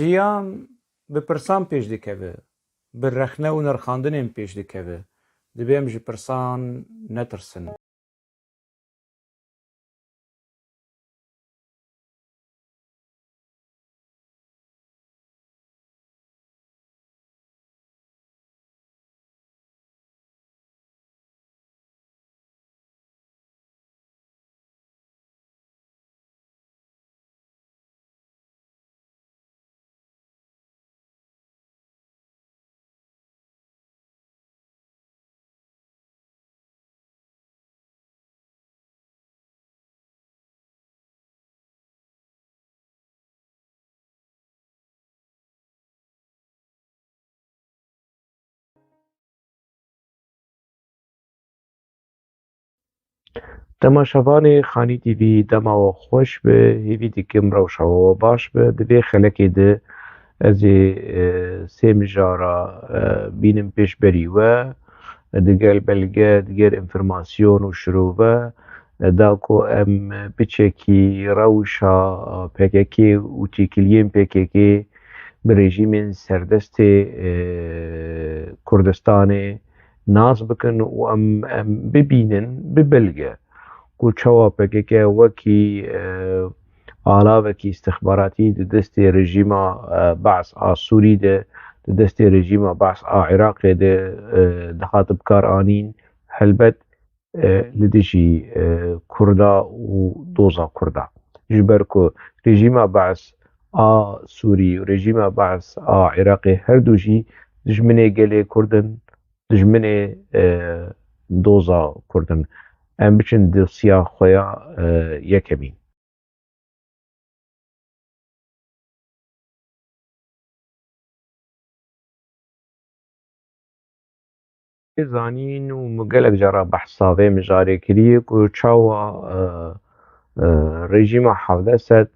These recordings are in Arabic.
jiyan bi pirsan pêş dikeve, bi rexne û nirxandinên pêş dikeve. Divê em ji pirsan netirsin. Temaşevanê Xanî TV dema we xweş be, hêvî dikim rewşa we baş be. Di vê xelekê de ez ê sê mijara bînim pêşberî we digel belge, digel înformasyon û şirove da ku em biçekî rewşa PKK û têkiliyên PKK bi rejîmên serdestê Kurdistanê nas bikin û em bibînin bi belge ku çawa PKK wekî alavekî istixbaratî di destê rejîma Baş a Sûrî de, di destê rejîma Baş a Iraqê de dihat bikar anîn, helbet li dijî Kurda û doza Kurda. Ji ber ku rejîma Baş a Sûrî û rejîma Baş a Iraqê her du jî dijminê gelê Kurd in, dijminê doza Kurd in. Em biçin dosya xwe ya yekemîn. Zanîn û min gelek cara behsa vê mijarê kiriye ku çawa rejîma Hewle Sed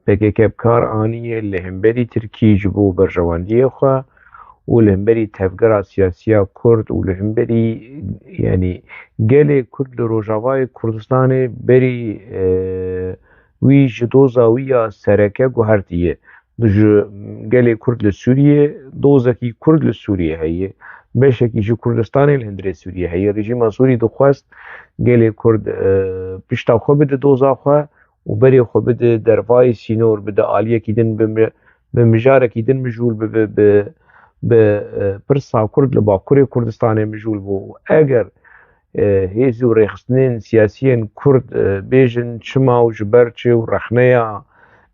PKK bikar anîye li hemberî Tirkiyê ji bo berjewendiyê xwe û li hemberî tevgera siyasî ya Kurd û li hemberî yanî gelê Kurd li Rojavayê Kurdistanê berî wî ji doza wî ya sereke guhertiye. Ji gelê Kurd li Sûriyê dozekî Kurd li Sûriyê heye. Beşekî ji Kurdistanê li hundirê Sûriyê heye. Rejîma Sûrî dixwest gelê Kurd pişta xwe bide doza xwe û berê xwe bide dervayê sînor bide aliyekî din bi mijarekî din mijûl bibe bi pirsa Kurd li Bakurê Kurdistanê mijûl bû. Eger hêzî û rêxistinên siyasiyên Kurd bêjin çima û ji ber çi û rexneya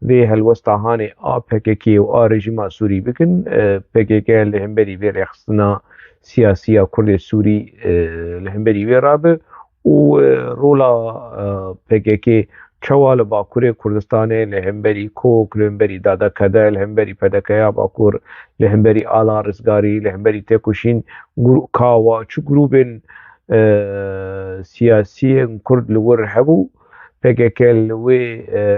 vê helwesta hanê a PKK û a rejîma Sûrî bikin, PKK li hemberî vê rêxistina siyasî ya Kurdê Sûrî li hemberî wê rabe û rola PKK çawa li Bakurê Kurdistanê li hemberî Kok, li hemberî Dadekede, li hemberî Pedekeya Bakur, li hemberî Ala Rizgarî, li hemberî Têkoşîn Kawa çi grûpên siyasiyên Kurd li wir hebû, PKK li wê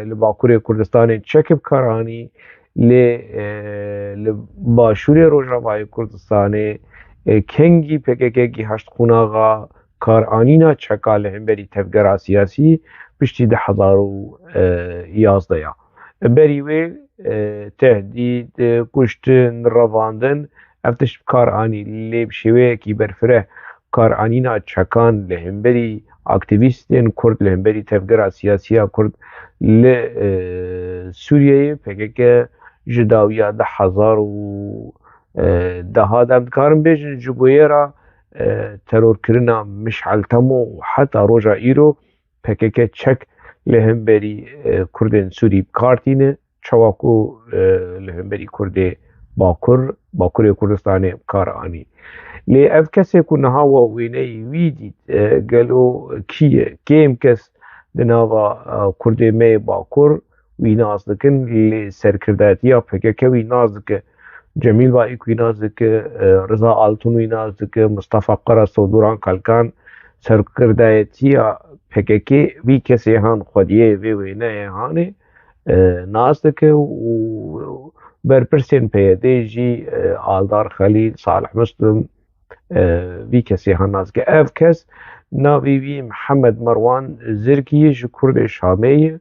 li Bakurê Kurdistanê çekî bikar anî lê li başûrê Rojavayê Kurdistanê kengî PKK gihaşt qunaxa karanîna çeka li hemberî tevgera siyasî piştî 2011 ya. Berî wê tehdît, kuştin, revandin ev tişt bikar anî lê bi şêweyekî berfireh karanîna çekan li hemberî aktivîstên Kurd li hemberî tevgera siyasî ya Kurd li Sûriyeyê PKK ji dawiya 2010 de em dikarin bêjin ji bo yêra terorkirina Mişal Temo û heta roja îro PKK çek li hemberî Kurdên Sûrî bikartîne çawa ku li hemberî Kurdê Bakurê Kurdistanê bikar anî. Lê ev kesê ku niha we wêneyê wî dît gelo kî ye? Kêm kes di nava Kurdê me yê Bakur wî nas dikin lê serkirdatiya PKK wî nas dike. Cemîl Baîk wî nas dike, Reza Altun wî nas dike, Mustafa Qeras û Duran Kalkan serkirdatiya PKK wî kesê han xwediyê vê wêneyê hanê nas dike û berpirsên PYD jî Aldar Xelîl, Salih Muslim vî kesê han nas dike. Ev kes navê wî Mihemed Merwan Zirkî ye ji Kurdê Şamê ye.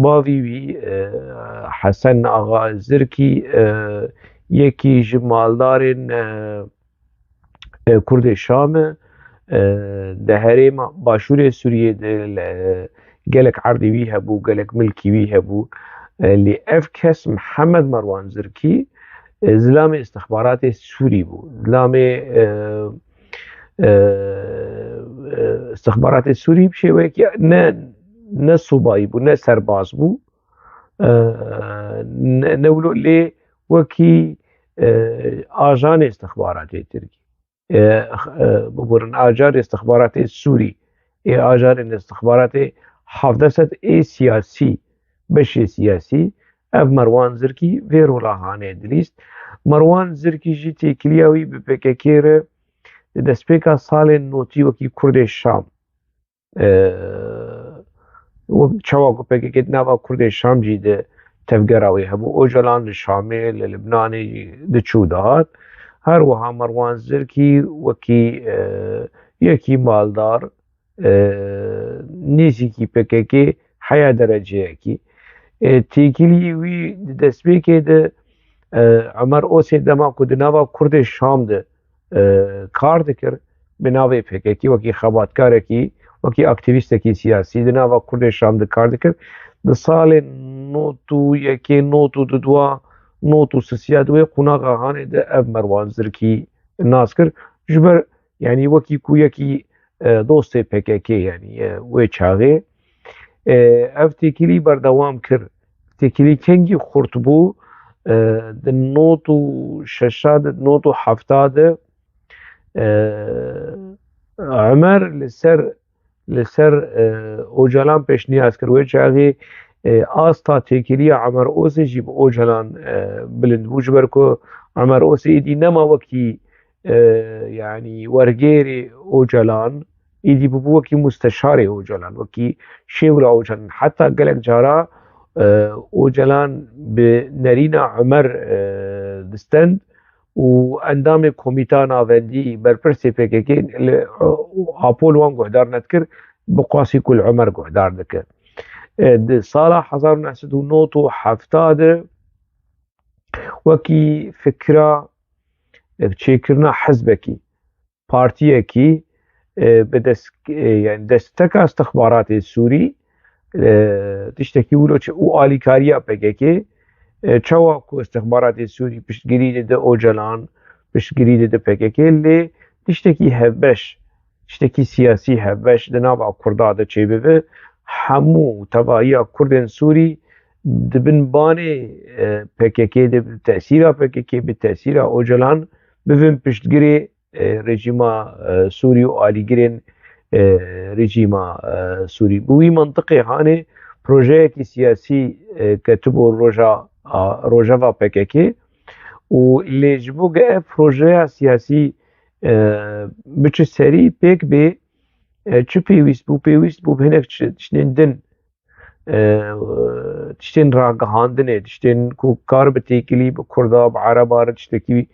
باوی وی حسن آغا زرکی یکی جمالدارن کرد شام ده هرم باشور سوریه gelek عرضی وی هبو gelek ملکی وی هبو لی اف کس محمد مروان زرکی زلام استخبارات سوری بو زلام استخبارات سوری بشه وکی نه صوبایی بو نه سرباز بو نولو لی وکی آجان استخبارات ترکی ببرن آجار استخبارات سوری آجار استخبارات حافظت سیاسی بش سیاسی اف مروان زرکی ویرو لاهانه دلیست مروان زرکی جی تکلیاوی به پککیره دسپیکا سال نوتی وکی کرد شام چاواکو پککیت ناوا کرد شام جی ده تفگراوی هبو اوجلان شامل لبنانی ده چودهات هر وها مروان زرکی وکی یکی مالدار نیسی کی پککی حیا درجه کی تیکلی وی دسپیکی ده عمر اوسی دما کو دناوا کرد شام ده کار دکر بناوی پککی وکی خباتکار کی وکی اکتیویست کی سیاسی دناوا کرد شام ده کار دکر ده سال نوتو یکی نوتو دوا نوتو سسیاد وی قناغا هانه ده اف مروان زرکی ناس کر جبر yani وکی کو یکی دوست پککی yani وی چاغه اف تکلی بردوام کر تکلی کنگی خورت بو ده نوتو ششاد نوتو هفتاد عمر لسر اوجلان پیش نیاز کر وی چاغه آستا تکلی عمر اوسی جی با اوجلان بلند بو جبر کو عمر اوسی ایدی نما وکی يعني ورجيري اوجلان ايدي ببو وكي مستشاري اوجلان وكي شيول اوجلان حتى قالك جارا اوجلان بنرينا عمر دستند واندام كوميتان افندي برپرسي پككي هابول وان قهدار نتكر بقاسي كل عمر قهدار نتكر سالا 1970 وكي فكرة چێکردنا حزبێکی پارتیەکی yani desteka استخباراتê Sûrî tiştekî wilo û alîkariya PKK çawa ku istixbaratê Sûrî piştgirî dide Ocalan piştgirî dide PKK lê tiştekî hevbeş tiştekî siyasî hevbeş di nava Kurda de çêbibe hemû tevahiya Kurdên Sûrî dibin banê PKK de bi tesîra PKK bi tesîra Ocalan bivin piştgirê rejîma Sûrî û alîgirên rejîma Sûrî. Bi wî mantiqê hanê projeyekî siyasî ketibû rojeva PKK û lê ji bo ev projeya siyasî biçe serî pêk bê çi pêwîst bû? Pêwîst bû hinek tiştên din tiştên ragihandinê tiştên ku kar bi têkilî bi Kurda bi Ereba re tiştekî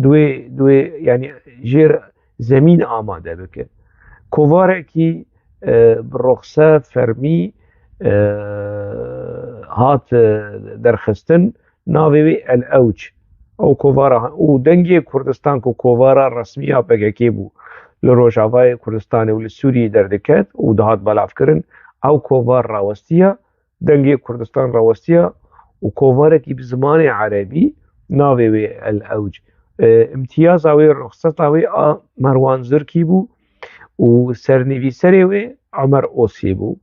دوێ yani jêr zemîn amade bike kovarekî bi roxse fermî hat derxistin navê wê El Ewç ew kovara û dengê Kurdistan ku kovara resmiya PKK bû li Rojavayê Kurdistanê û li Sûriyê derdiket û dihat belavkirin ew kovar rawestiya dengê Kurdistan rawestiya û kovarekî bi zimanê erebî navê wê El Ewç امتیازا wê rexseta wê a Merwan Zirkî bû û sernivîserê wê Emer Osî bû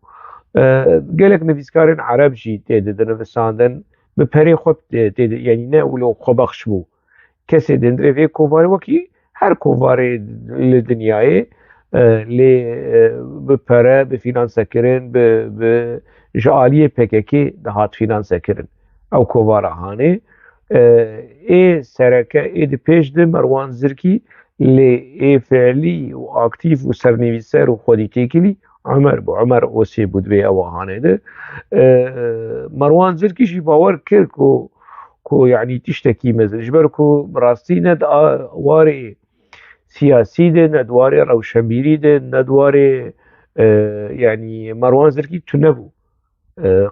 gelek nivîskarên Ereb jî tê dinivîsandin bi perê xwe tê yani ne wilo xwebex bû kesê din dirê vê kovarê wekî her kovarê li dinyayê lê bi pere bi fînansekirin bi ji aliyê PKK dihat fînansekirin ew kovara hanê ê sereke ê di pêş de Merwan Zirkî lê ê feelî û aktîv û sernivîser û xwedî têkilî Emer bû Emer Osê bû divê ew hanê de Merwan Zirkî jî bawer kir ku yani tiştekî mezin ji ber ku bi rastî ne di warê siyasî de ne di warê rewşenbîrî de ne di warê yani Merwan Zirkî tune bû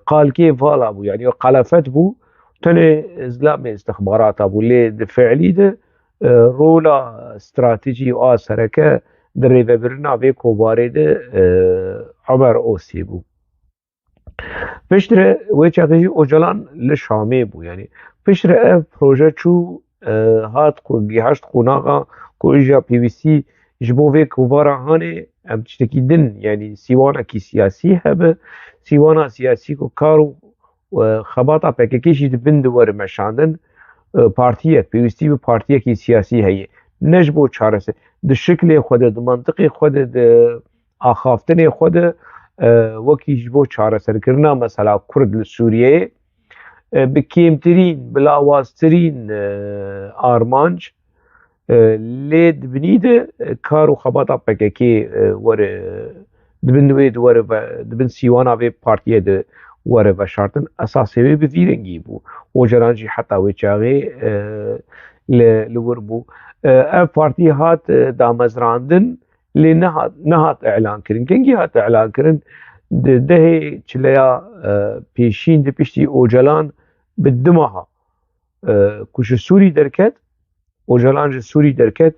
قال كيف فالا بو يعني قلفت بو تنه ازلام استخبارات ابو لي فعلي ده رولا استراتيجي و سركه دريفه برنا في كوباري ده عمر اوسی بو پشتره ویچاقی اوجلان لشامه بو يعني پشتره اف پروژه چو هات کو گیهشت خوناغا کو اجا پی وی سی جبو في كوبارا هاني ام تشتكي دن يعني سيوانا كي سياسي هبه سيوانا سياسي كو كارو خباطا پککیشی دبن دوار مشاندن پارتیه پیوستی به پارتیه کی سیاسی هیه نجبو چارسه د شکل خود د منطق خود د آخافتن خود وکی جبو چارسه کرنا مثلا کرد لسوریه بکیمترین بلاوازترین آرمانج لید بنیده کارو خباطا پککی ور دبن وید ور دبن سیوانا وی پارتیه د وره و شرطن اساسي بفيرنجي بو وجرانجي حتى ويچاغي لور بو بارتي هات دامزراندن لنهات اعلان كرين كنجي هات اعلان كرين ده چليا بيشين دي بيشتي اوجلان بالدمها كوش سوري دركت اوجلان سوري دركت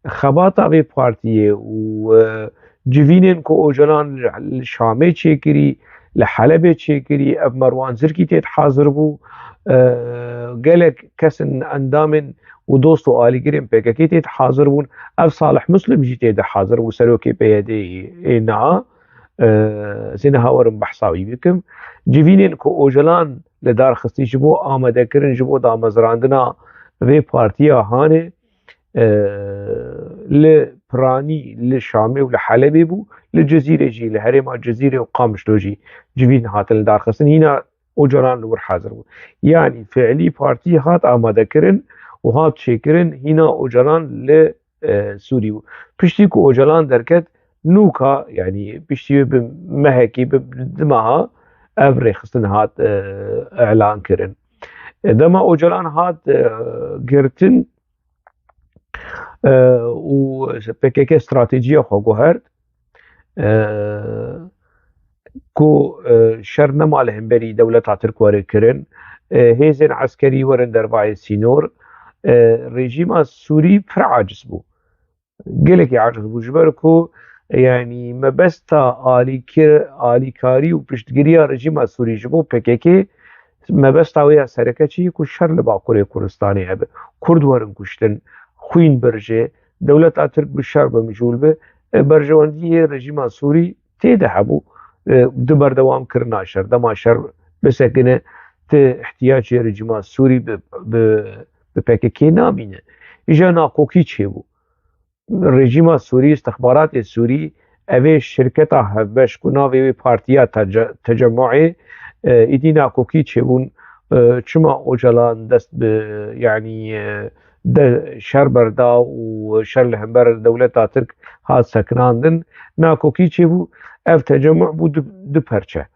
خباطا في بارتيه و جوینن کو اوجلان الشامي چيكري لحلب چيكري اب مروان زركي تيت حاضر بو قالك كسن اندامن ودوستو آلي قريم بيكاكي تيت حاضر بون اب صالح مسلم جي تيت حاضر بو سلوكي بيدي نعا زين هاورم بحصاوي بكم جوینن کو اوجلان لدار خستي جبو آمده کرن جبو دا مزراندنا في بارتيا هاني لبراني لشامي ولحلبي بو للجزيرة جي لهرم الجزيرة وقامش لوجي جوين هات الدار خصن هنا اوجلان لور حاضر بو يعني فعلي بارتي هات آماده كرن وهات شكرن هنا اوجلان لسوري بو پشتي كو اوجلان دركت نوكا يعني پشتي بمهكي بدمها افري خصن هات اعلان كرن دما اوجلان هات گرتن و PKK استراتيجية خو گوهرد كو شر نما لهم بري دولة ترك وري كرن هيزن عسكري ورن درباي سينور ريجيم السوري پر عاجز بو قلك عاجز بو جبركو يعني ما بستا آلي كاري و پشتگيريا ريجيم السوري جبو PKK ما بستا ويا سركة چي كو شر لباقوري كردستاني هبه كرد ورن كشتن خوين برجه دولة ترك بالشر بمجول به برجواندی رژیم سوری تیده هبو دبر دوام کرنا شر دما شر بسکنه ته احتیاج رژیم سوری به PKK نامینه ایجا ناکوکی چه بو رژیم سوری استخبارات سوری اوه شرکت هفبش کنا و پارتیا تجمعی ایدی ناکوکی چه بون چما اوجلان دست به يعني ده شر بردا و شر لهمبر دولة ترك هات سكناندن ناكوكي چه بو اف تجمع بو دو پرچه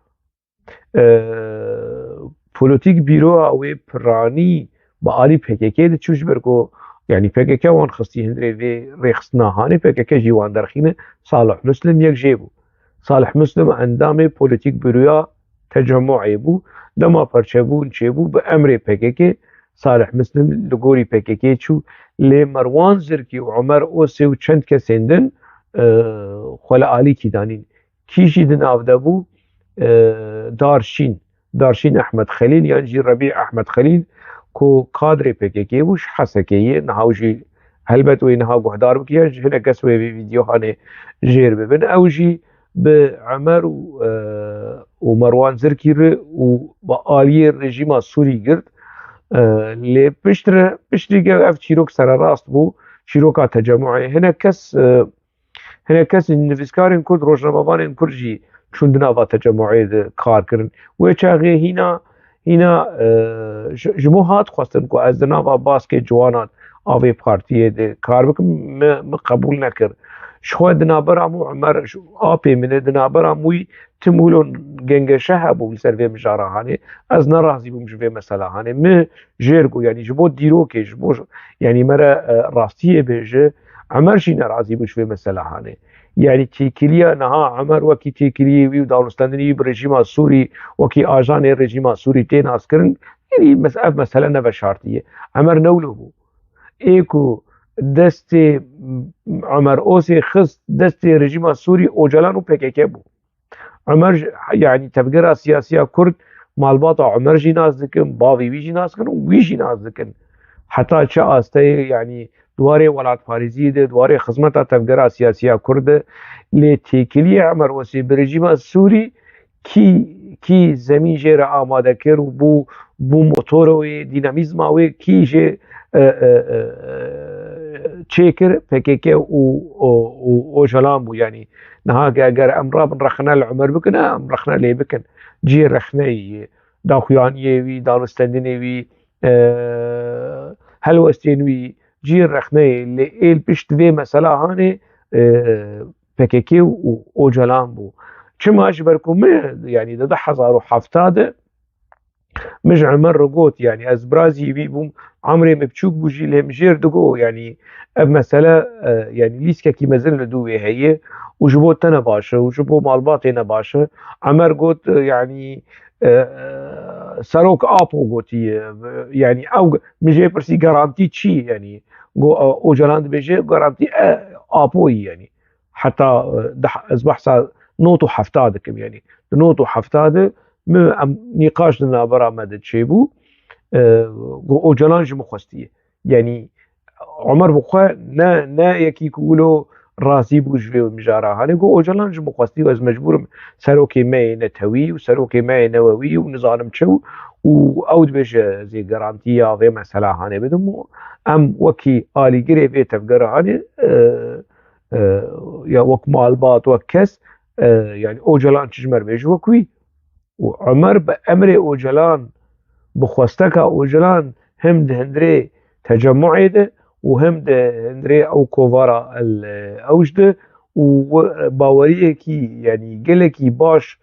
پوليتيك بيرو اوه پراني با آلي PKK ده چوش برگو يعني PKK وان خستي هندري في ريخستنا هاني PKK جيوان درخينه صالح مسلم يك جيبو صالح مسلم اندام پوليتيك بيرويا تجمعي بو دما پرچه بو چه بو بأمر PKK صالح مسلم لگوری PKK چو لی مروان زرکی و عمر اوسی و چند کسیندن خلا آلی کی دانین کیشی دن آفده بو دارشین احمد خلیل یعنی جی ربیع احمد خلیل کو کادر PKK بوش حسکیه نهاو جی هلبت و اینها گهدار بکیه هنه کسوی ویدیو هانه جیر ببن او جی به عمر و مروان زرکی و با آلی رژیم سوری گرد لی پشتری اف چیروک سر راست بو چیروکا تجمعی هنه کس نویسکارین کرد روشنبابانین کرد جی چوندنا و تجمعی کار کرن و چاقی هینا جمو هات خواستن که از دنا و باسک جوانان آوی پارتیه ده کار بکن ما قبول نکر شخواه دنابر امو عمر آپی منه دنابر اموی تمولون گنگشه هبو سر مجاره هانه از نرازی بوم جوه مثلا هانه مه جرگو يعني جبو دیروکه جبو يعني مرا راستیه بيجه عمر شي نرازي بو جوه مثلا هانه يعني تيكيليا نها عمر وكي تيكيلي وي داونستاندني برجيم السوري وكي اجان الرجيم السوري تين عسكرن يعني مسألة نفا شرطية عمر نولو بو ايكو دستي عمر اوسي خص دستي رجيم السوري اوجلان و PKK بو عمر يعني تفكير سياسية كرد مالباطا عمر جي ناس دكن باوي وي جي ناس دكن وي جي ناس دكن حتى چه آسته يعني دواره ولات پاریزی ده دواره خدمت تفکر سیاسی کرد لی تیکلی عمر وسی برژیم سوری کی زمین جر آماده کر و بو موتور و دینامیزم و کی جه چیکر PKK و جلام بو يعني نهاك اگر امرا بن رخنا العمر بكن ام رخنا لي بكن جي رخني داخيانيه وي دانستندني وي هلوستين وي جي رخني اللي ايل بشت في مسألة هاني PKK و جلام بو چما اجبركم يعني ده 1070 مش عمر رقوت يعني از برازي بيبوم عمري مبچوك بوجي لهم جير دقو يعني مسألة يعني ليسكا كي مازال لدوي هي وجبو تنا باشا وجبو مالباطي نباشا عمر قوت يعني سروك ابو قوتي يعني او مجي برسي جارانتي تشي يعني او جلاند بيجي جارانتي ابوي يعني حتى اصبح نوتو حفتادكم يعني نوتو حفتاده نقاش لنا برا مدد شيبو او جلانج مخستيه يعني عمر بخوا نا يكي كولو راسي بوجوي ومجارا هاني او جلانج مخستي واز مجبور سروكي ماي نتوي وسروكي ماي نووي ونظام تشو واود بيج زي جارانتيا في مسألة هاني بدمو ام وكي آلي جري في تفقر هاني يا وك مالبات وكس يعني او جلان تجمر بيج وكوي وعمر بأمر اوجلان بخواستك اوجلان هم ده هندري تجمعي ده وهم ده هندري او كوفارا الاوجده وباوريه كي يعني قلكي باش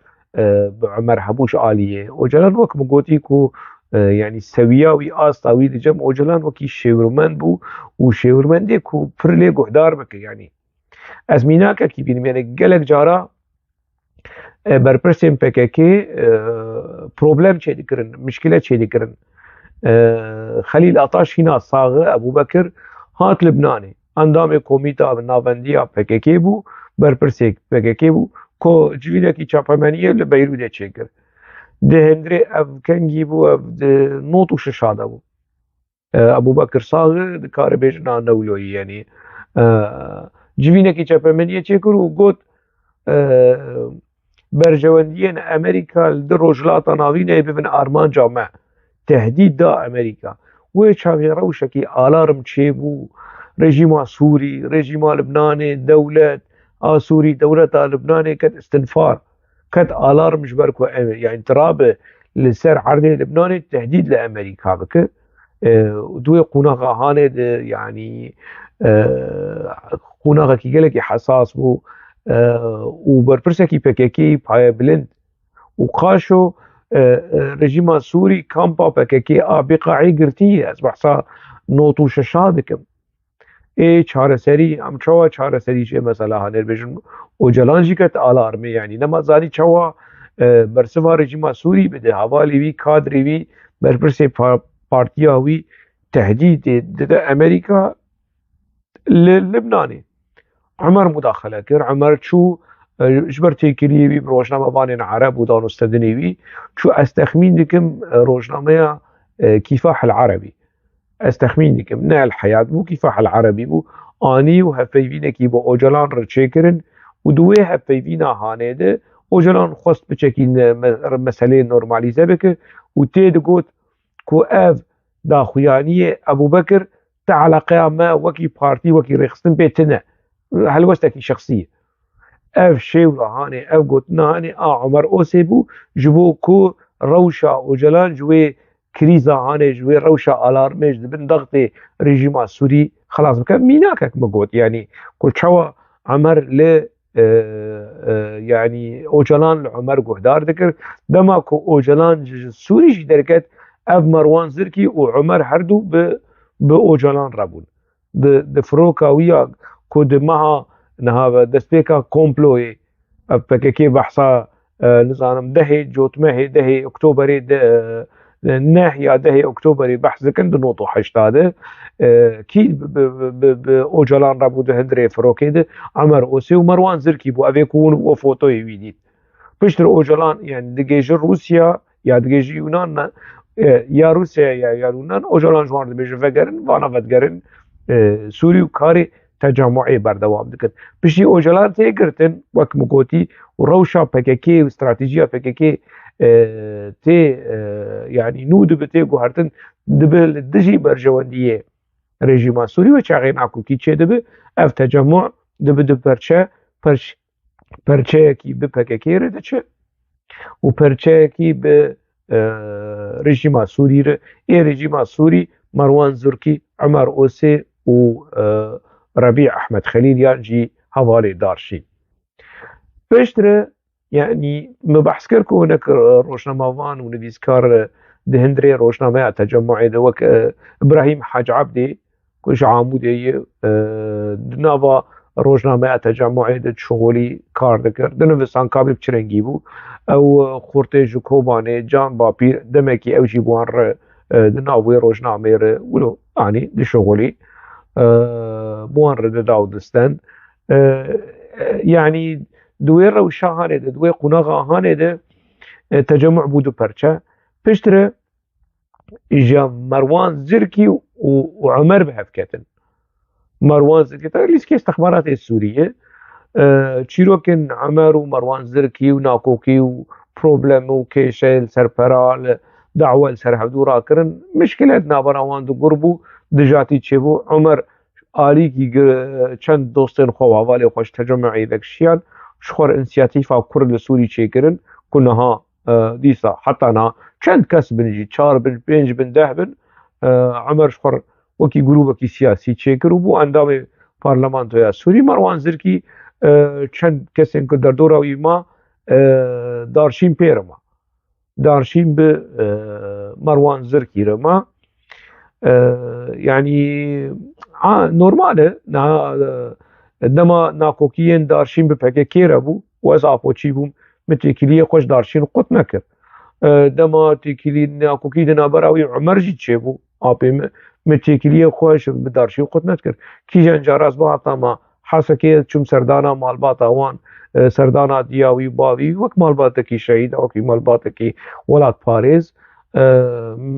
بعمر حبوش آلية اوجلان وك مقوتي كو يعني سوياوي آستاوي دي جم اوجلان وكي شيورمن بو وشيورمن دي كو فرلي قهدار بك يعني ازميناك كي بين يعني قلك جارا برپرسیم PKK problem چه دکرن مشکله چه دکرن خلیل عطاش هنا صاغه ابو بکر هات لبناني اندام کومیتا ناوندیا PKK بو برپرسیک PKK بو کو جویده کی چاپمنیه لبیروده چکر ده هندري اف كنجي بو اف نوتو ششاده بو ابو بكر صاغه دكار بيجنا نولوي يعني جوينه کی چاپمنیه چکر و گوت برجونديين امريكا لدروجلات ناوين ببن ارمان جامع تهديد دا امريكا وشافي روشكي الارم تشيبو رجيم سوري رجيم لبناني دولة سوري دولة لبناني كت استنفار كت الارم جبركو يعني ترابه لسر عرض لبناني تهديد لامريكا بك دوي قناغا هاني يعني قناغا كي قالك حساس بو وبرپرسكي PKK پای بلند وقاشو رژیم سوری کامپا PKK بقاعي قرتيه اصبح صار نوتو ششادكم اي چاره سري ام چوا چاره سري شي مثلا هنر بجن وجلانجي كت الارمي يعني نما زاني چوا برسوا رژیم سوري بده حوالي وي كادري وي برپرسي پارتيا وي تهديد ضد امريكا للبناني عمر مداخله كر عمر شو جبرتي كليبي بروجنامه بانين عرب ودانو استدنيوي شو استخمين دكم روجنامه كفاح العربي استخمين دكم نا الحياة بو كفاح العربي بو اني وهفيفينا كي بو اوجلان رتشيكرن ودوي هفيفينا هانيده اوجلان خست بچكين مسألة نورماليزه بك وتيد قوت كو اف دا خويانيه ابو بكر تعالى قيامه وكي بارتي وكي رخصتن بيتنا هل وستكي شخصية اف شيء هاني اف قلتنا هاني عمر اوسيبو جبو كو روشا وجلان جوي كريزا هاني جوي روشا الارميج دبن ضغطي ريجيم السوري خلاص بك ميناكك مقوت يعني كل شوا عمر ل يعني اوجلان عمر قهدار ذكر دما كو اوجلان سوري جي دركت اف مروان زركي وعمر هردو ب اوجلان ربون د فروكا ويا كود معها نها دستبيكا كومبلوي PKK بحثا نظام دهي جوتمه دهي اكتوبري ناحية دهي اكتوبري بحث كن دنوطو حشتاده كي اوجلان رابو ده هندري فروكيده عمر اوسي ومروان زركي بو افيكون وفوتو يويديت بشتر اوجلان يعني دقيج روسيا يا دقيج يونان يا روسيا يا يونان اوجلان جوان دبيج فقرن وانا فدقرن سوري وكاري تجمعي بردوام دكن بشي اوجلان تيقرتن وك مقوتي وروشا PKK واستراتيجية PKK تي يعني نود بتي قهرتن دبل دجي برجواندية رژیما سوری و چاقین اکوکی چه دبه اف تجمع دبه دو پرچه کی به PKK رده چه و پرچه کی به رژیما سوری ره ای رژیما سوری مروان زرکی عمر اوسی و ربيع احمد خليل يانجي حوالي دارشي بشتره يعني مبحث كركو هناك روشناموان ونفيسكار دهندري روشنامه تجمعي دوك ابراهيم حاج عبدي كوش عامودي دنابا روشنامه تجمعي د شغولي کار دکر دنویسان کابل بچرنگی بو او خورته جوکوبانه جان باپیر دمکی او جیبوان ر دناوی روشنامه ر ولو يعني د شغولي بوان ر داودستان يعني دوی روشاهانه ده دوی قناغاهانه ده تجمع بودو پرچه پشتره اجا مروان زركي وعمر بهفكتن مروان زركي تغليس كي استخبارات السورية تشيروكن عمر ومروان زركي وناكوكي وبروبلم وكيشيل سرپرال دعوة سرحدورا كرن مشكلة نابراوان دو قربو دجاتي تشيبو عمر آلي كي چند دوستين خواه والي خوش تجمعي ذكشيان شخور انسياتيفا كرد سوري چيكرن كنها ديسا حتى أنا چند کس بنجي 4 بن 5 بن 10 بن عمر شخور وكي جروبكي سياسي چيكر وبو اندام پارلمانتويا سوري مروان زركي چند کسين که در دوراوي ما دارشين بيرما دارشين ب مروان زركي رما يعني نورماله انما ناكوكيين دارشين ب PKK ربو وازا پوچي بوم متكليه خوش دارشين قط نكر دما تكلي ناكوكي دنا براوي عمر جي تشيبو ابي متكليه خوش بدارشين قط نكر كي جنجاراز باطا ما حاسكي چوم سردانا مالباتا وان سردانا دياوي باوي وك مالباتا كي شهيد او كي مالباتا كي ولاد باريز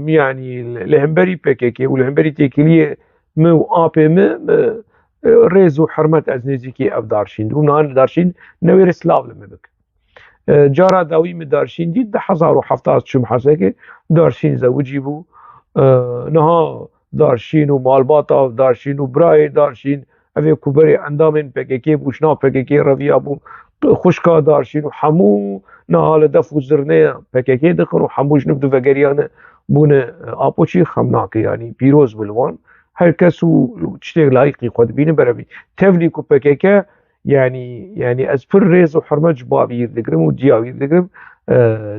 يعني لهمبري PKK ولهمبري تكليه مو ابي ريزو حرمت از نزيكي اف دارشين ونان دارشين نوير سلاف لمبك جارا داوي من دارشين دي ده 1070 شم حسكي دارشين زوجي بو نها دارشين ومالباتا دارشين وبراي دارشين افي كبري اندامن PKK بوشنا PKK رويا بو خشكا دارشين وحمو نهال دفو زرنه PKK دخن وحموش نبدو فقريانه بون آپوچی خمناكي يعني بيروز بلوان هر كسو تشتغل لايقي خود بينه بربي تفليكو PKK يعني از پر ريز وحرمه جبابي يردقرم ودياوي يردقرم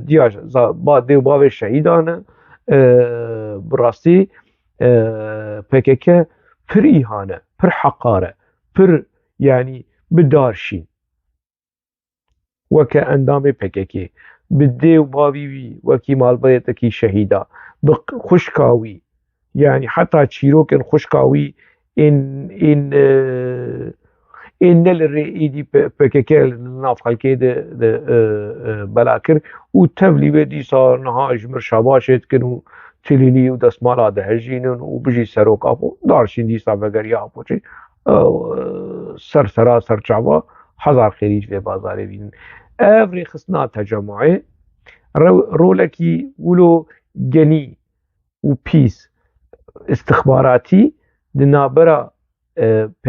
دياج بعد ديو باوي شهيدانه براستي PKK پر إهانة پر حقارة پر يعني بدارشين وكا اندام PKK بديو باوي وكي مالبيتكي شهيدا بخشكاوي يعني حتى تشيروكن خشكاوي ان الرئيدي PKK ناف خلقي ده بلاكر وتفلي بدي صار نها اجمر شباشت كنو تليلي ودسمالا ده هجينن وبجي سروك ابو دارشين دي صار بغريا ابو سر چاوا هزار خريج في بازار بين افري خصنا تجمعي رولكي ولو جني وبيس استخباراتي دنابرا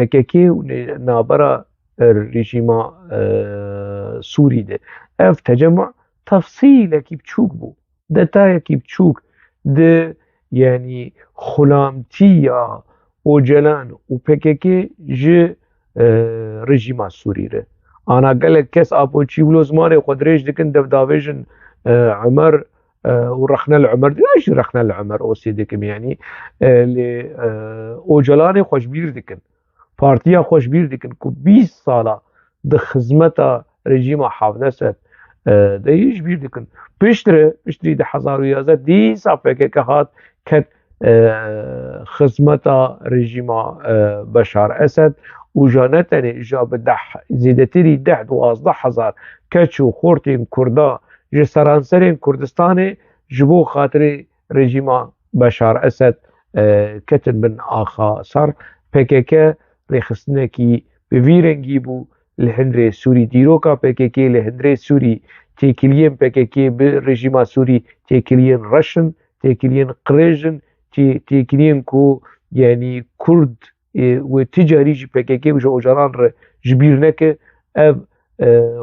PKK ونابرا رژیما سوری ده اف تجمع تفصيل كي بتشوك بو دتايا كي بتشوك ده يعني خلامتيا اوجلان و PKK ج رژیما سوری ره انا قالك كس ابو تشيبلو زماني قدريش دكن دفدافيجن عمر ورخنا العمر ايش رخنا العمر او سيدكم يعني اللي اوجلاني خوش بير دكن پارتیا خوشبیر دیکن که 20 سالا ده خدمتا رژیم حافظ اسد ده هیچ بیر دیکن پشتری ده 2011 دیسا پکه که هات کت خدمتا رژیم بشار اسد و جانتنی جا به زیدتری 10-12 هزار کچ و خورتین کردا جه سرانسرین کردستان جبو خاطر رژیم بشار اسد کتن بن آخا سر پکه رخصتنکی به ویرنگی بو لهندره سوری دیروکا پکه لهندره سوری تیکلین پکه به رژیم سوری تیکلین رشن تیکلین قریجن تیکلین کو یعنی کرد و تجاری جی پکه و جوجران ر جبیر نکه اف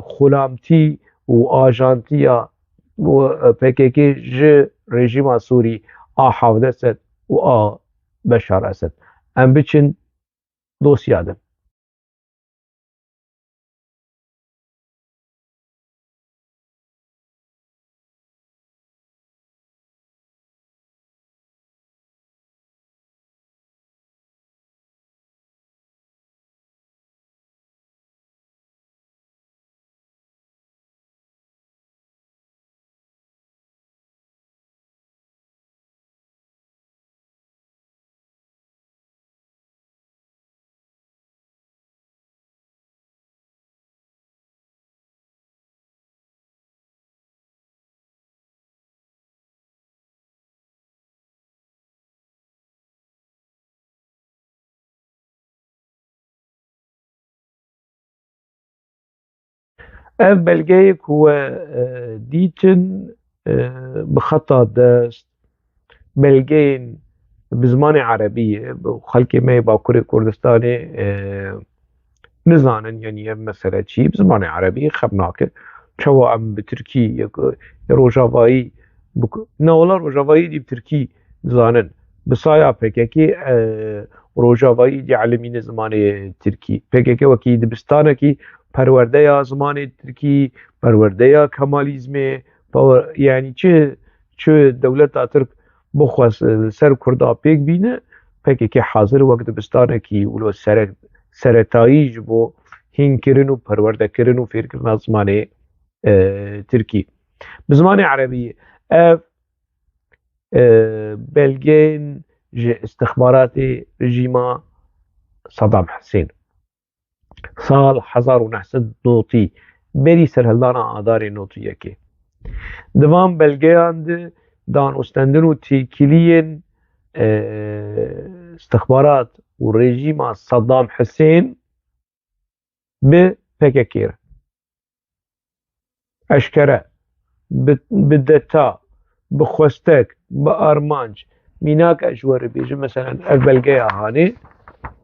خلامتی و آجانتیا و پکه ج رژیم سوری حافظ اسد و بشار اسد ام بچن دوسیادم اف بلگه کو دیتن بخطا دست بلگين بزمان عربية خلقي ما باكوري كردستاني نزانن يعني مثلا شي بزمان عربي خبناك شو ام بتركي روجافاي نولا روجافاي دي بتركي زانن بصايا بككي روجافاي دي علمين زمان تركي بككي وكي دبستانكي پرورده یا زمان ترکی پرورده یا کمالیزم یعنی چه دولت ترک بخواست سر کردا پیک بینه پکی که حاضر وقت بستانه کی ولو سرتایی بو هین کرن و پرورده کرن و فیر کرن زمان ترکی بزمان عربی اف بلگین استخبارات رژیم صدام حسین سال 1990 بری سرهلدانا آدار نوتو یکی دوام بلگیاند دان استندن و تیکیلین استخبارات و رژیم صدام حسین به پککیر اشکره بدتا بخوستک بارمانج میناک اجوار بیجه مثلا اف بلگی هانه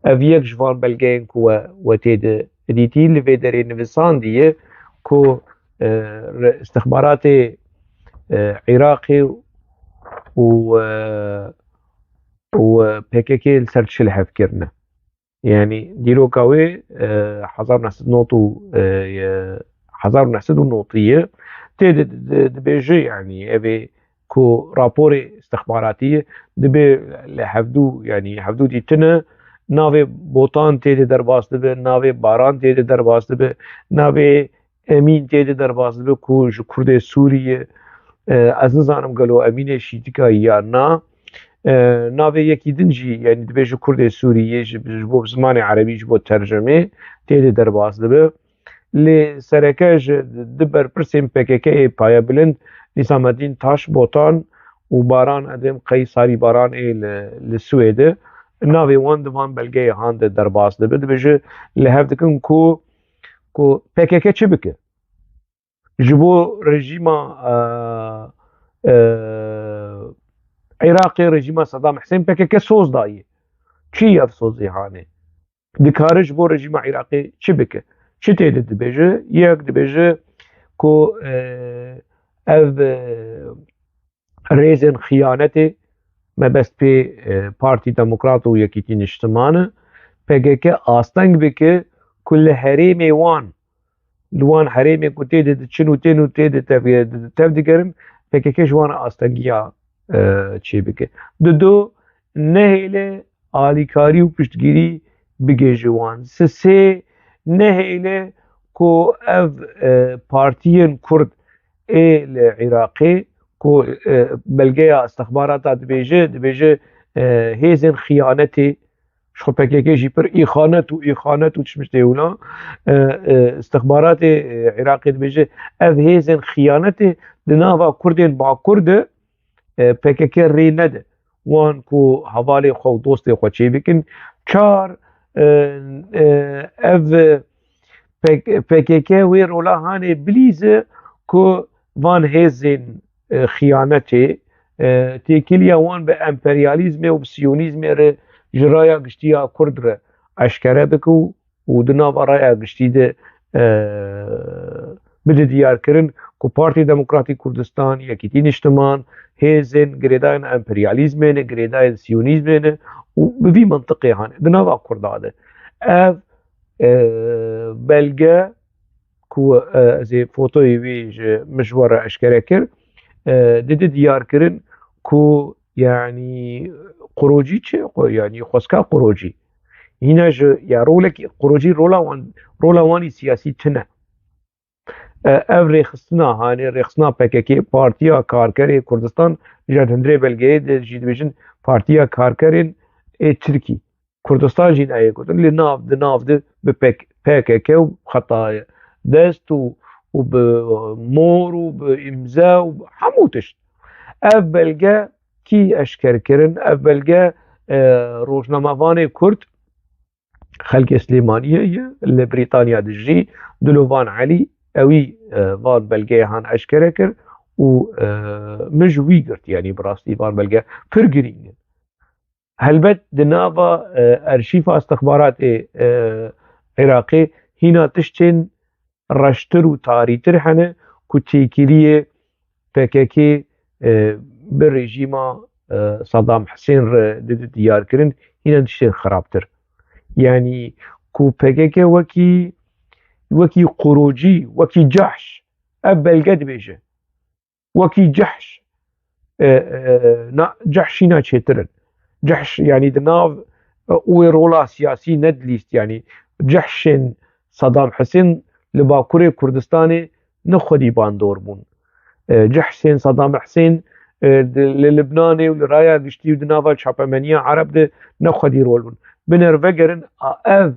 اف یک جوان بلگین کو و تید دیتی لفیدری نویسان دیه کو استخبارات عراقي و PKK السرتش اللي حفكرنا يعني ديرو كاوي حضرنا سد نوتو حضرنا سد نوطية دبيجي يعني أبي كو رابوري استخباراتية دبي لحفدو يعني حفدو دي تنا ناوي بوطان تيدي درباس دبي ناوي باران تيدي درباس دبي ناوي امين تيدي درباس دبي كو جو كرد سورية از نزانم گلو امین شیتیکا یا نا ناوی یکی دنجی یعنی دبیجو کرد سوریه جبو زمان عربی جبو ترجمه تیده درباز دبه لی سرکش دبر پرسیم پککه پایا بلند نظام الدین تاش بوتان و باران ادم قیصاری باران لسویده ناوی وان دوان بلگه هاند درباز دبه دبیجه لحف دکن کو پککه چه بکه جبو رژیم عراقي رژیم صدام حسين PKK سوز دايه چی اف سوزی هانه دکارش بو رژیم عراقي چی بکه چی تیده دبیجه یک دبیجه کو اف ریزن خیانتی مبست پی پارتی دموکرات و یکیتین اجتماعه PKK آستنگ بکه کل حریم وان لوان حريمي كنتي تشنو تينو تيد تفدكرن PKK جوان آستنگیا چی بکه دو نهیل آلیکاری و پشتگیری بگیجوان سه نهیله کو اف پارتیین کرد العراقي کو بلغيا استخبارات دبيجه هيزن خيانتي شو بكيكي جيبر إخانة وتشمش ديولا استخبارات عراقي دبيجه اف هيزن خيانتي دنافا كردين با كرد بكيكي ريند وان كو حوالي خو دوستي خو چي بكن چار اف PKK وی رولا هانه بلیزه که وان هزین خیانته تیکیلیا وان به امپریالیزم و سیونیزم ره جرایا گشتیا کرد ره اشکره بکو و دنا برای گشتی ده بده دیار کرن که پارتی دموکراتی کردستان یکیتی نشتمان هزین گریداین امپریالیزم نه گریداین سیونیزم نه و بوی منطقه هانه دنا با کرداده اف بلغه کو از فوتوی ویج مشوار اشکره کر دیده دیار کرن کو یعنی قروجی چه یعنی خسکا قروجی هیناش یا رولک قروجی رولا وانی سیاسی تنه اف ریخستنا هانی ریخستنا پککی پارتیا کارکری کردستان جاد هندره بلگه جید بیشن پارتیا کارکرین ترکی کردستان جین ایه کردن لناف ده به PKK و خطايا دست و بمور و بإمزاء و حموتش اف بلگه کی اشکر کرن اف بلگه روشنامه‌وان کرد خلق سليمانية لبريطانيا دجي دلوفان علي اوي وان بلگه هان اشکر کر و مجوي قرت يعني براستي وان بلگه فرقرين هلبت دنافا ارشيف استخبارات عراقي هنا تشتين رشتر و تاريتر حنه كو تيكيريه PKK بالرجيمة صدام حسين دد ديار كرن هنا تشتين خرابتر يعني كو PKK وكي قروجي وكي جحش أبل قد بيجه وكي جحش جحشي ناتشترن جحش يعني دناف ويرولا سياسي ندليست يعني جحشن صدام حسين لباكوري كردستاني نخدي باندور بون جحشن صدام حسين للبناني ولرايا قشتي ودنافا شابمانيا عرب ده نخدي رول بون بنروگرن اف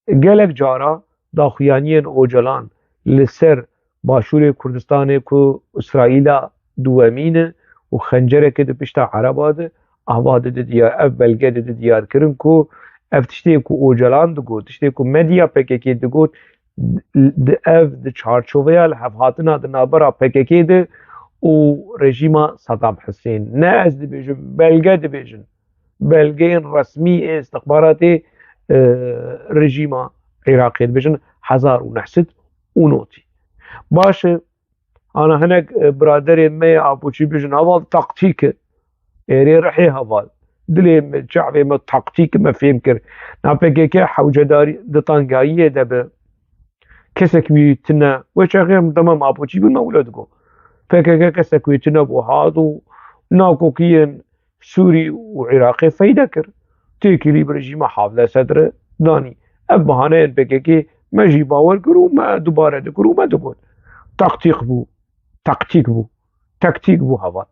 گلک جارا داخویانین اوجلان لسر باشور کردستان کو اسرائیل دوامینه و خنجره که ده پشتا عرباده احواده ده دیار اف بلگه ده دیار کرن کو اف تشتی کو اوجلان ده گود تشتی کو مدیا PKK ده گود ده اف ده چارچوویا لحفاتنا ده نابرا PKK ده و رژیما صدام حسین نه از ده بیجن بلگه ده بیجن بلگه رسمی استخبارات رژیما عراقی ده بیجن 1900 ونوتي باشه انا هناك برادري مي ابوشي بيجن هذا تقتيك ايري رحي هذا دلي شعبي ما تقتيك ما فهمكر نا PKK حوجه داري دطانقايه دب كسك ويتنا وش غير تمام ابوشي بما ولادكو PKK كسك ويتنا بو هادو ناكو كين سوري وعراقي فيدكر تيكي لي برجيما حافظه صدر داني اب بهانه PKK ما جي باور کرو ما دوباره دکرو ما دکن تکتیک بو هوا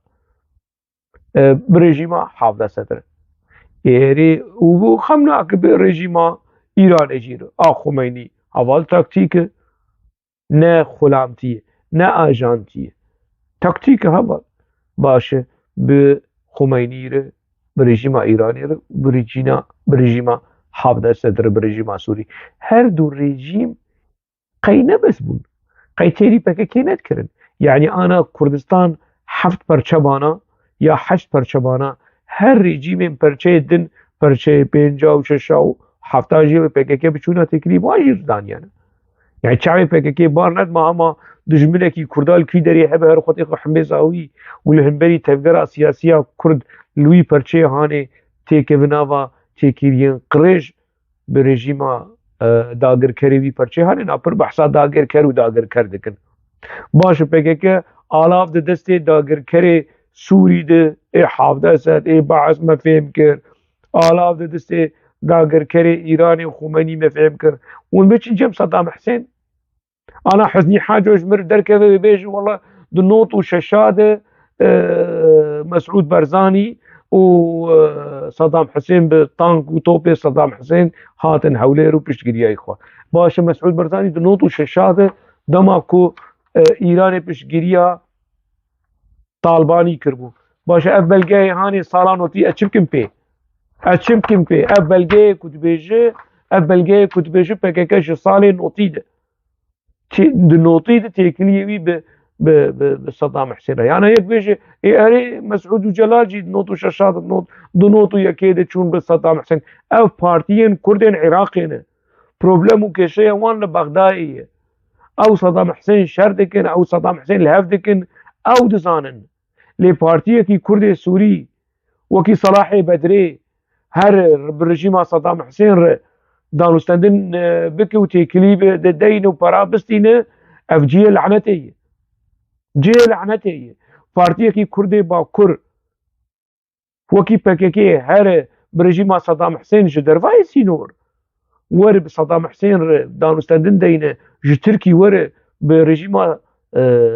برژیما حافظه صدر ایری او خمناک به رژیما ایران اجیر خمینی اول تکتیک نه خلامتیه نه آجانتیه تکتیک هوا باشه به خمینی ره برژیما ایرانی ره برژیما حافظه صدر برژیما سوری هر دو رژیم قينه بس بون قيتيري PKK ندكرن يعني انا كردستان 7 پرچبانا یا 8 پرچبانا هر رژیم پرچه دن پرچه 50 و 60 و 70 جیب PKK بچونا تکری واجر دانیانه يعني شعبي PKK بارند ما هما دجمنه کی کردال کی دری هبه هر خطیق حمزاوی ولهنبري تفجر سياسيه كرد لوي پرچه هانه تيكيفناوا تيكيرين قريج برژیما داگرکری وی پرچه هانه ناپر بحثا داگرکر و داگرکر دکن باشه PKK آلاف ده دست داگرکری سوری ده حافظه سد بعض ما فهم کر آلاف ده دست داگرکری ایرانی و خمینی مفهم کرد اون بچین جم صدام حسین انا حزني حاجه اجمر دركه بيج والله دنوط وششاده مسعود برزاني وصدام حسين بالطانك وطوبي صدام حسين هاتن حوليرو بيشتغل اخوه باشه مسعود برزاني دنوط وششاده دماكو ايران بيشتغل طالباني كربو باشه اول جاي هاني صالانوتي اتشمكم بي اول جاي كنت بيجي بكاكاش صالي نوتيده نوطي تكليوي ب صدام حسين يعني هيك بيجي اري مسعود وجلال جي نوطو شاشات نوطو يكيد تشون بصدام حسين او بارتيين كردين عراقيين بروبلمو كشي وان لبغدادي او صدام حسين شردكن او صدام حسين الهفدكن او دزانن لي بارتيه كي كردي سوري وكي صلاحي بدري هر برجيم صدام حسين دانوستندن بكي وتيكليب دين وبرابستين اف جي لعنتي بارتيه كي كردي باكر وكي بكيكي هر برجيم صدام حسين جدرفاي سينور ور بصدام حسين دانوستندن دين جو تركي ور برجيم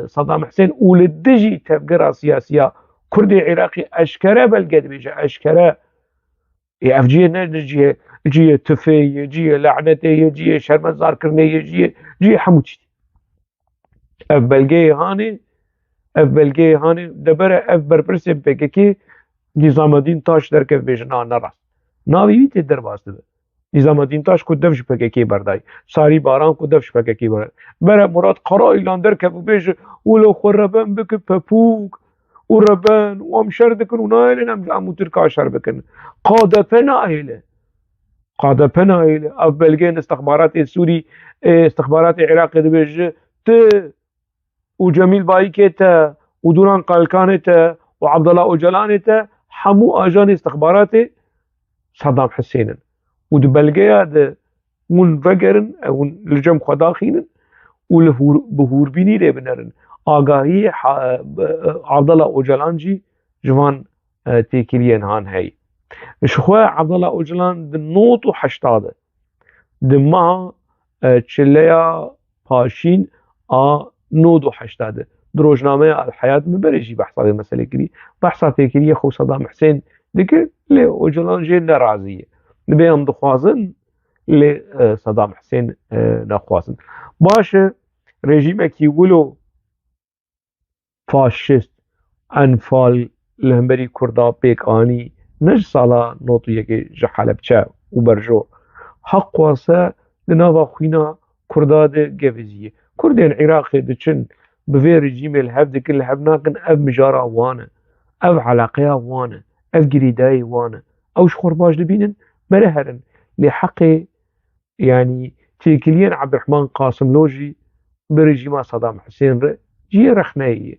صدام حسين ولدجي تفكر سياسيه كردي عراقي اشكره بلقد بيجا اشكره اف جي نجي جي تفي جي لعنتي جي شرمزار كرني جي حموتي اف بلغي هاني دبر اف بربرس بككي نظام الدين تاش دركف بيجنا نراس ناوي تدر واسطه نظام الدين تاش کو دفش بككي برداي ساري باران کو دفش بككي بر مراد قرا اعلان دركف بيج ولو خربن بك بپوك وربان وامشردكن ونايلن ام تركا شربكن قادة بنايل اف بلغين استخبارات السوري استخبارات العراق دبيج ت وجميل بايكيتا ودوران قالكانتا وعبد الله اوجلانتا حمو اجان استخبارات صدام حسين ودبلغيا د ون فقرن ون لجم خداخين بهور بيني لبنرن آگاهی عبد الله اوجلانجي جوان تيكلين هان هاي شخوا عبد الله اوجلان دنوط وحشتاده دما تشليا باشين نود وحشتاده دروجنامه الحياة من بريجي بحث هذه المسألة كري بحث تيكلية خو صدام حسين ديك لي اوجلان جي نرازية نبيهم دخوازن لصدام حسين نخوازن باشه رژیم کی ولو فاشست انفال لهمبری کردا پیک آنی نج سالا نوتو یکی جحلبچه و برجو حق واسه لناوا خوینا کردا ده گوزیه کردین عراقی دچن بوی رژیم الهف دکن الهف ناکن اف مجارا وانه اف علاقه وانه اف گریدای وانه اوش خورباش لبینن بره هرن لحق يعني تيكليين عبد الرحمن قاسم لوجي برجيم صدام حسين جي رخناي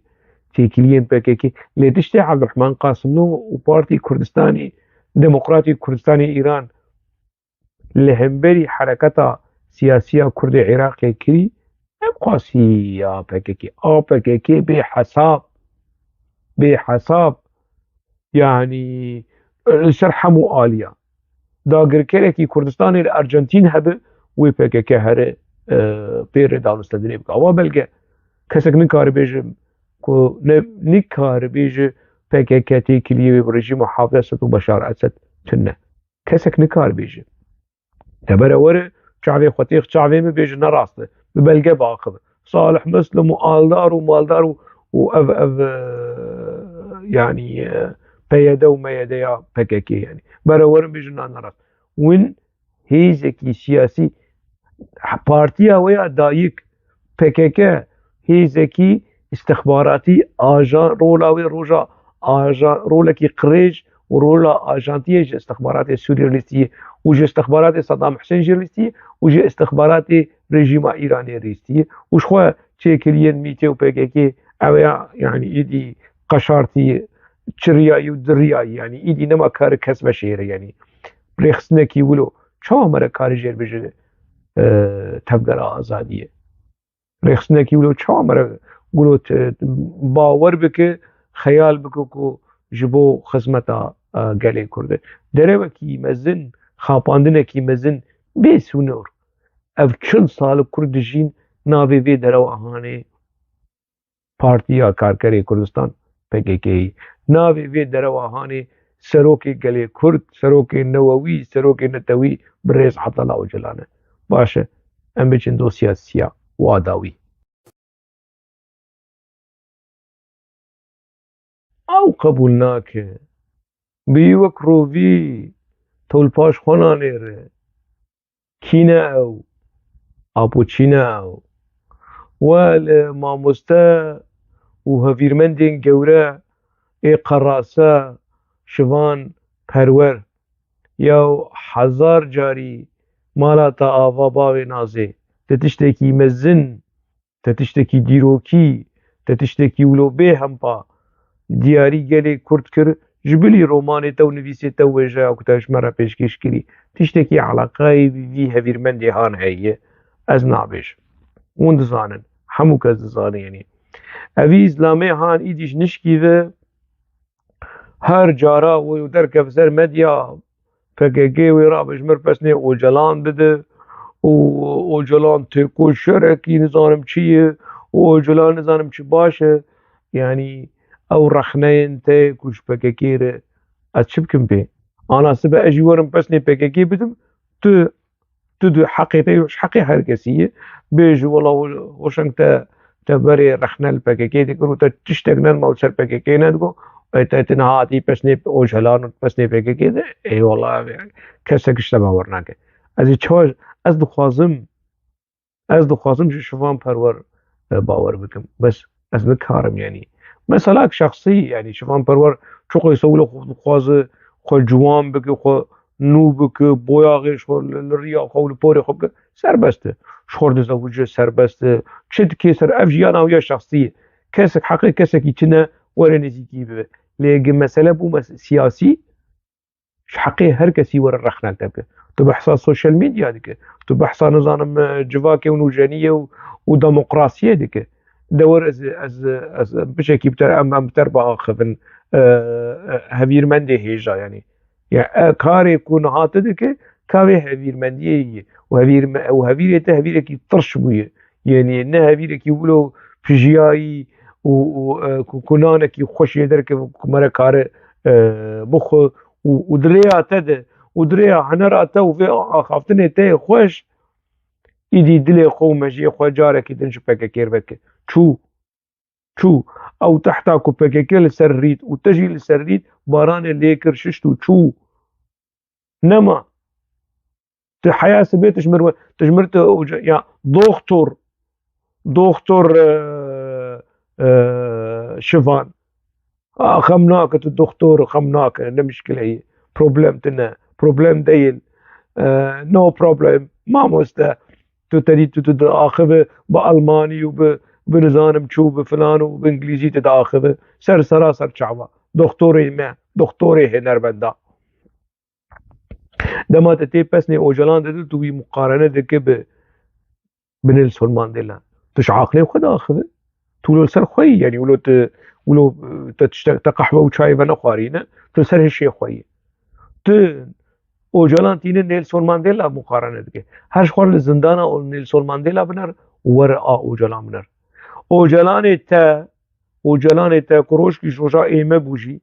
تيكليين بكيكي اللي تشتي عبد الرحمن قاسم لو وبارتي كردستاني ديمقراطي كردستاني ايران اللي همبري حركة سياسية كرد عراقي كري قاسية بكيكي بحساب يعني شرحة مؤالية داگر كي كردستاني الارجنتين هبه وي بكيكي هره بير دانستدني بقى بلقى كسك نكار بيج كو نكار بيج بكيكي تيكلي برجيم حافظة بشار اسد تنه كسك نكار بيج تبرا ور شعبي خطيخ شعبي ما بيج نراسته ببلقى باخذ صالح مسلم ومالدار واف يعني بيده وما يديا بكيكي يعني برا بيجنا نراس وين هيزكي سياسي بارتيا ويا دايك بكيكي هيزكي استخباراتي اجان رولاوي روجا اجان رولكي قريج ورولا اجانتيه استخبارات السورياليستيه وجي استخبارات صدام حسين جيرليستيه وجي استخبارات رجيم ايراني ريستيه وشخوا تشيكليين ميتي وبكيكي اويا يعني يدي قشارتي چرياي ودرياي يعني ايدي نما كار كسب شير يعني بريخسنكي ولو چا مره کار جير بجه تفگر آزادیه ريخسنكي ولو چا مره ولو باور بك خيال بك کو جبو خدمتا گلي کرده دره وكي مزن خاپاندنێکی مەزن بێ سوونۆر ئەv çil sal Kurd dijîn navê vê derewehanê Partiya Karkerê Kurdistan PKK'yê navê vê derewehanê Serokê Gelê Kurd, Serokê Newewî, Serokê Netewî bi Rêz Hezala Ocalan e. Baş e, em biçin dosya siya wa dawî. Ew qebûl nake. Bi wek rovî tolpaşxwananê re kîne ew, apûçîne ew we li mamoste û hevîrmendên gewre ê qerase şivan perwer yew hezar carî mala te ava bavê nazê ti tiştekî mezin, ti tiştekî dîrokî, ti tiştekî wilo bê hempa diyarî gelê Kurd kir ji bilî romanê te û nivîsê te wêjeya ku te ji me re pêşkêş kirî tiştekî eleqayî vî hevîrmendê han heye ez nabêjim. Hûn dizanin, hemû kes dizanin yenî. Evî îzlamê han îdîş nişkîve her cara wê derkeve ser medya PKK wê rabijmir pesnê Ocalan bide û Ocalan têko şerekî nizanim çi ye û Ocalan nizanim çi baş e yanî ew rexneyên te ku ji PKK re ez çi bikim pê? Ana sibe ez jî werim pesnê PKK bidim tu di heqê te ji heqê her kesî ye bêje wela hoşeng te berê rexne li PKK dikir û te tiştek nenma li ser PKK nediko te nehatî pesnê Ocalan û pesnê PKK de eyvallah kesek ji te bawer nake. Ez dixwazim ji şivan perwer bawer bikim bes ez nikarim yanî. Meselek şexsî yanî şivan perwer çok êsa wilo xwe dixwaze xwe ciwan bike xwe nû bike boyaxê ji li rêya xwe û li porê xwe bike serbest e. Ji xwe re dizewije serbest e. Çi dike ser ev jiyana wî ya şexsî ye. Kesek heqê kesekî çi ne were nêzîkî bibe. Lê ege mesele bû siyasî ji heqê her kesî were rexnek te bike. Tu behsa sosyal medya dike. Tu behsa nizanim civakê û nûjeniyê û demokrasiyê dike. De were ez bişekî em bi ter biaxivin hevîrmendê hêja yanî. Ya karê ku nihate dike kavê hevîrmendiyê ye û hevîrê te hevîrekî tirş bûye. Yanî ne hevîrekî wilo pijiyayî û ku nanekî xweş yê derkeve ku me re kare bixwe û di rêya te de û di rêya henera te û vê axaftinê te yê xweş îdî dilê xwe û mejiyê xwe carekî din ji PKK re veke. Çû ew tehta ku PKK li ser rît û te jî li ser rît baranê lê kir şişt û çû. Nema ti heya sibê tijmir te ya doktor şivan xem nake tu doktor xem nake ne mişkile ye problem tune problem değil no problem mamoste tu tedî tu diaxive bi Almanî û bi nizanim çû bi filan û bi İngilîzî tu diaxive ser seraser çawa doktorê me doktorê hênerbenda. Dema te tê pesnê Ocalan de tu wî muqarene dike bi Nelson Mandela. Tu ji aqilê xwe diaxive tu wilo li ser xwe yî yanî wilo te tiştek te qehwe û çayê ve nexwarîne tu li ser hişê xwe yî. Tu Ocalan tîne Nelson Mandela muqarene dike. Her ji xwe li zindana Nelson Mandela biner were a Ocalan biner. Ocalanê te ku roşkî ji roja ême bû jî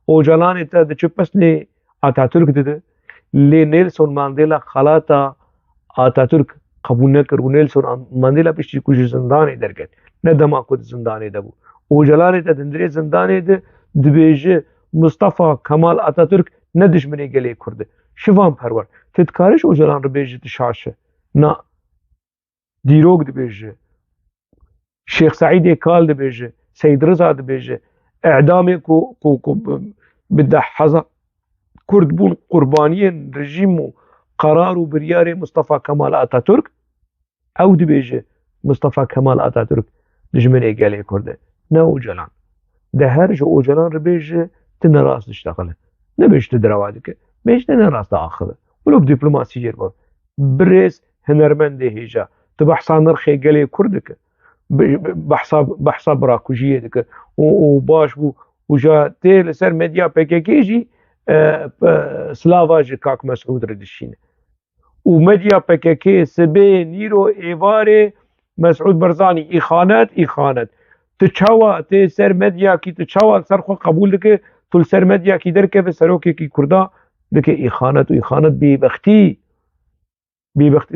Ocalanê te diçe pesnê Atatürk dide lê Nelson Mandela xelata Atatürk qebûl nekir û Nelson Mandela piştî ku ji zindanê derket ne dema ku di zindanê de bû. Ocalanê te dindirê zindanê de dibêje Mustafa Kemal Atatürk ne dijminê gelê Kurd e. Şivan perwer tu dikarî ji Ocalan re bêjî tu şaş e. Na dîrok dibêje Şêx Seîdê Kal dibêje Seyd Riza dibêje e'damê ku bi 10,000 Kurd bûn qurbaniyên rejîm û qerar û biryarê Mustafa Kemal Atatürk ew dibêje Mustafa Kemal Atatürk dijminê gelê Kurd e ne Ocalan. De her ji Ocalan re bêje tu nerast dişteqile nebêj tu derewa dike bêj te nerast diaxive wilo bi dîplomasiyê re bi rêz hunermendê hêja tu behsa nirxê gelê Kurd dike behsa birakujiyê dike û baş bû û ja tê li ser medya PKK jî سلاواج کاک مسعود ردشینه و مدیا PKK سبه نیرو ایواره مسعود برزانی ایخانت تچاوا تی سر مدیا کی تچاوا سر خو قبول دکه تل سر مدیا کی درکه و سروکی کی کردا دکه ایخانت بی بختی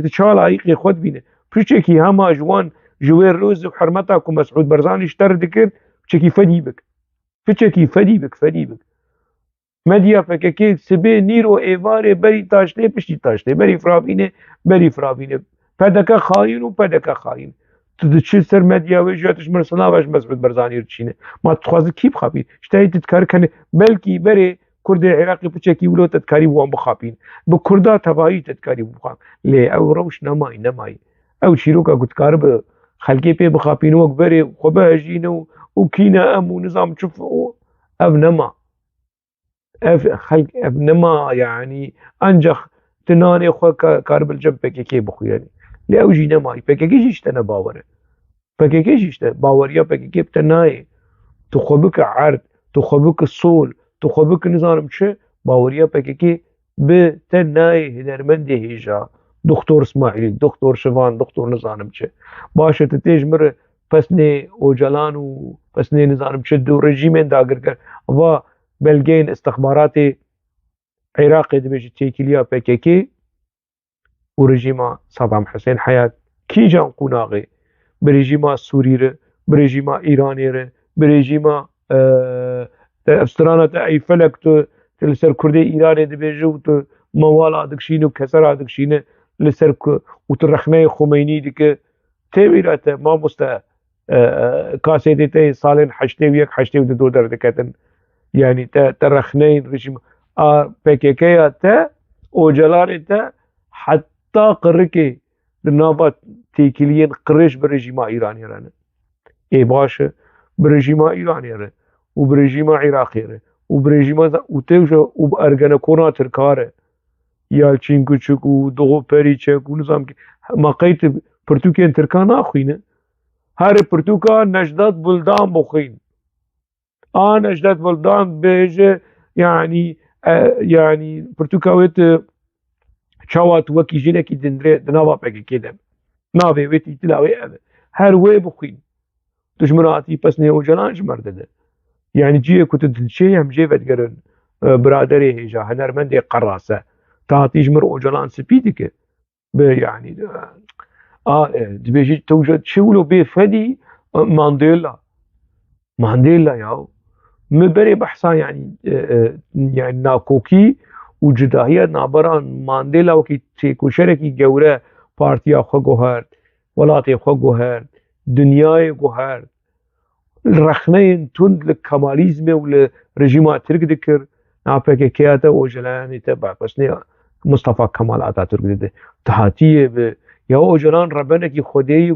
تچاوا لایق خود بینه پرچه کی هما جوان جویر روز حرمتا کو مسعود برزانی اشتر دکر چکی فدی بک مدیا PKK سبه نیرو ایواره بری تاشته پشتی تاشته بری فرابینه پدکه خاین تو چه سر مدیا و جاتش مرسناوش مسعود برزانی رو چینه ما تخوازه کی بخوابین شتایی تدکار کنه بلکی بره کرد عراقی پچکی ولو تدکاری بوان بخوابین با کردا تبایی تدکاری بخواب لی او روش نمایی او چیروکا گتکار به خلقی پی بخوابین وک بره خوبه هجینه و کینه ام و نظام چف او نما خلق نما يعني انجخ تناني خو كارب الجب PKK بخوياني لاوجي نماي PKK جيشتنا باوره PKK جيشتنا باوريا PKK بتناي تخبك عرض تخبك الصول تخبك نظام چه باوريا PKK بتناي هنرمندي هيجا دكتور اسماعيل دكتور شوان دكتور نظام چه باشه تتجمر پسني اوجلان و پسني نظام چه دو رژیمن داگر و بلگین استخبارات عراقي دبيجي تيكيليا PKK و رژیما صدام حسين حيات کی جان قناغي برژیما سوري برژیما ايراني برژیما افسترانا اي فلك لسر كردي ايراني دبيجي موالا دكشينو كسرا دكشينه لسر وترخنه خميني دك تبيرات ما مستا كاسيتي سالين حشتي ويك حشتي ودو دردكتن يعني ترخنين رجيم PKK تا اوجلان تا حتى قركي النابات تيكيليين قريش برجيما ايراني رانا اي باشا برجيما ايراني رانا وبرجيما عراقي وبرجيما وتوجه وبارغناكونا تركاره يالچين كوچك ودغو بريچك ونظام ما قيت برتوكين تركان اخوينه هر برتوكا نجدات بلدان بخين نجدات بلدان بيجي يعني برتوكاويت شوات وكي جينكي دندري دنابا PKK دم نابي ويتي تلاوي هر وي بخين دجمراتي بسني وجلان جمرده يعني جي كنت دلشي هم جي فتقرن برادري هيجا هنرمندي قراسة تعطي جمر وجلان سبيدك يعني دبيجي توجد شولو بفدي مانديلا ياو مبري بحثا يعني ناكوكي وجداهية نابران مانديلا وكي تيكو شركي جورا بارتيا خو جوهر ولاتي خو جوهر دنياي جوهر الرخنين تند للكماليزم ولرجيمات ترك ذكر نا PKK اتا اوجلان تبع بسني مصطفى كمال اتاتورك ده تهاتيه يا اوجلان ربنك خدي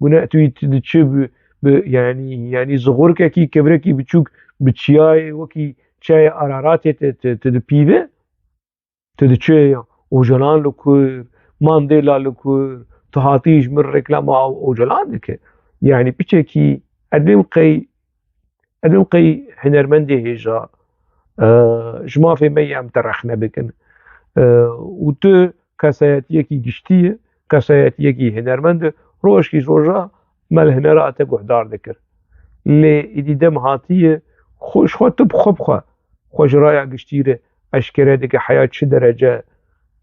گناه توي تشب يعني زغورك كي كبركي بتشوك بتشياي وكي شاي ارارات تدبيبه تدشي اوجلان لكور مانديلا لكور تهاتيج من ركلام اوجلان دك يعني بيشكي ادم قي هنرمندي هيجا جما في ميام ترخنا بكن وت كسايتيه كي گشتيه كسايتيه كي هنرمند روش كي روجا مال هنرات گهدار دكر لي ايدي دم هاتيه خوش خو تب خو خوش رايا گشتيره اشكره دك حياه چه درجه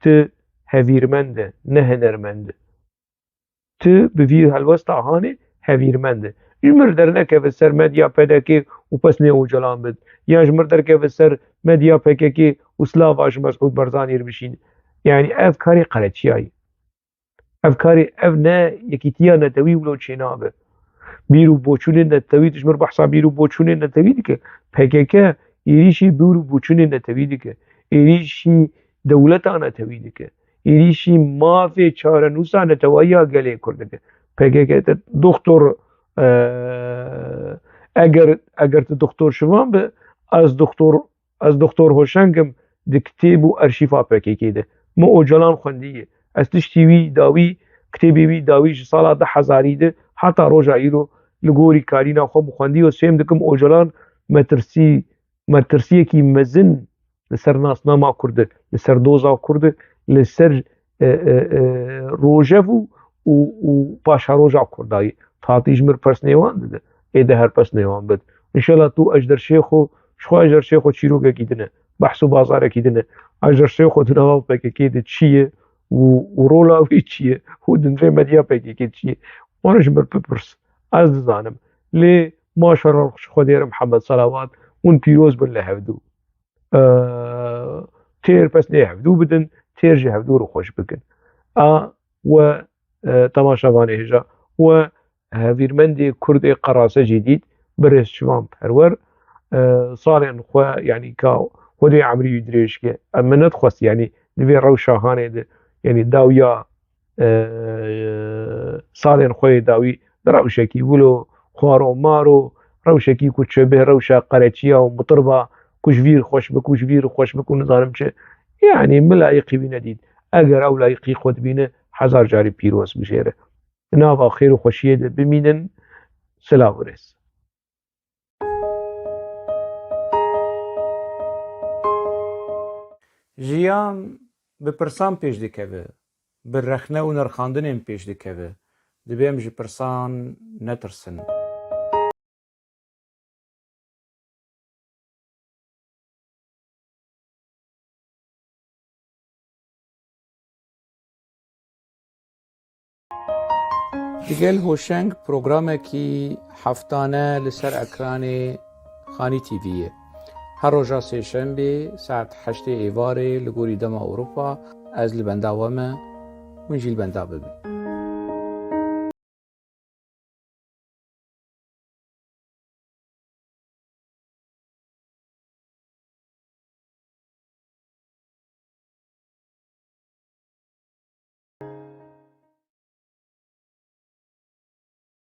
ت هویرمنده نه هنرمنده ت بویر هلوستا هانه هویرمنده جمر درنه که سر مدیا PKK و پس نه اوجلان بد یا جمر در که سر مدیا PKK و سلاواش مسعود برزانی رو بشین يعني افكاري قرتياي افكاري افنا يكيتيا نتوي ولو چنابه بيرو بوچون نتوي تشمر بحثا بيرو بوچون نتوي ديك PKK يريشي بيرو بوچون نتوي ديك يريشي دولتا نتوي ديك يريشي ما في چارنوسا نتويا گله كردك PKK دكتور اگر دكتور شوان به از دكتور هوشنگم دكتيبو ارشيفا PKK ده ما اوجلان خونديه از تشتيوي داوي كتابي وي داوي سالا ده حزاري ده حتى روجا ايرو لغوري كارينا خو خونديه سيم دكم اوجلان مترسي كي مزن لسر ناسناما كرد لسر دوزا كرد لسر روجفو و باشا روجا كرداي تاتيج مر پس نيوان ده ايده هر پس نيوان بد ان شاء الله تو اجدر شيخو شخو اجدر شيخو چيروگا كيدنه بحثو بازار كيدنه اجدر شيخو دنوا بكي ده چيه و رولا وی چیه و دنره مدیا پکی که چیه وانش بر بپرس از زانم لی ماشاءالله خدیر محمد صلوات اون پیروز بر لحفدو تیر پس لحفدو بدن تیر جهفدو رو خوش بکن و تماشاوانه هجا و هفيرمندي كردي قراسة جديد برس شوام پرور صالح خو يعني كا خدي عمري يدريش كه اما ندخس يعني دبي روشاهانه ده يعني داويا صالح خوي داوي روشكي ولو خوارو مارو روشكي كتشبه روشا قراتشيا ومطربة كشفير خوش بك وشفير خوش بك ونظام چه يعني ملايقي بينا ديد اگر او لايقي خود بينا حزار جاري بيروس بشيره ناوا خير وخوشيه ده بمينن سلاو ورس ژیان bi pirsan pêş dikeve, bi rexne û nirxandinên pêş dikeve, divê em ji pirsan netirsin. Digel hoşeng programekî heftane li ser ekranê Xanî TV'ye. Her roja sêşembê saet 8 êvarê li gorî dema Ewropa ez li benda we me hûn jî li benda bibin.